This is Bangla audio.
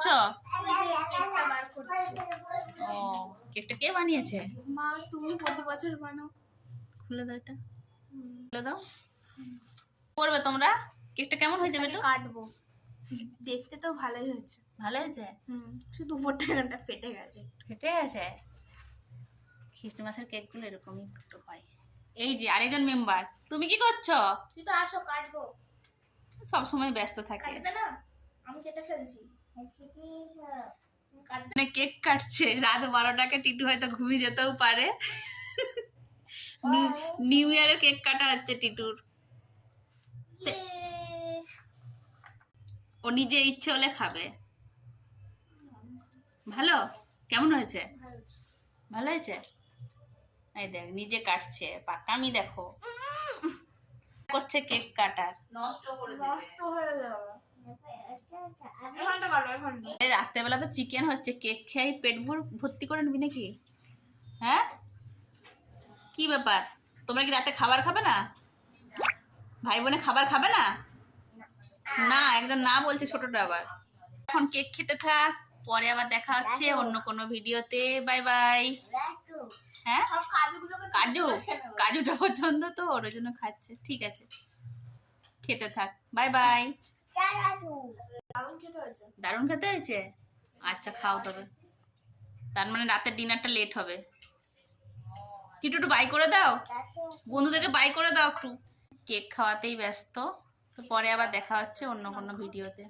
করছো? ও, কেকটা কে বানিয়েছে? মা। তুমি প্রতি বছর বানাও। খুলে দাও এটা, খুলে দাও। করবে তোমরা? কেকটা কেমন হয়েছে বেটু? কাটবো। দেখতে তো ভালোই হয়েছে। ভালো হয়েছে? শুধু উপরটা ফেটে গেছে। ফেটে গেছে? খ্রিস্টমাসের কেকগুলো এরকমই একটু হয়। এই যে আরেকজন মেম্বার, তুমি কি করছো? তুই তো আসো, কাটবো। সব সময় ব্যস্ত থাকে। কাটবে না? আমি কেটে ফেলছি। মানে কেক কাটছে রাত 12টাকে। টিটু হয়তো ঘুমিয়ে যেতেও পারে। নিউ ইয়ারের কেক কাটা হচ্ছে টিটুর। ও নিজে ইচ্ছে হলে খাবে। ভালো? কেমন হয়েছে? ভালো হয়েছে? এই দেখ নিজে কাটছে, পাকামি দেখো। করছে কেক কাটার। নষ্ট করে দেবে। নষ্ট হয়ে যাবে। রাত্রেবেলা তো চিকেন হচ্ছে, কেক খেয়ে পেট ভর্তি করে নিবি নাকি? হ্যাঁ, কি ব্যাপার? তোমরা কি রাতে খাবার খাবে না? ভাই বোনে খাবার খাবে না? না, একদম না বলছে ছোটটা। আবার এখন কেক খেতে থাক, পরে আবার দেখা হচ্ছে অন্য কোনো ভিডিওতে। Bye bye. হ্যাঁ, কাজু, কাজুটা পছন্দ তো, ওর জন্য খাচ্ছে। ঠিক আছে, খেতে থাক। Bye bye. দারুণ খেতে হয়েছে? আচ্ছা খাও তবে। তার মানে রাতের ডিনারটা লেট হবে। টিটু একটু বাই করে দাও, বন্ধুদেরকে বাই করে দাও একটু। কেক খাওয়াতেই ব্যস্ত, তো পরে আবার দেখা হচ্ছে অন্য কোনো ভিডিওতে।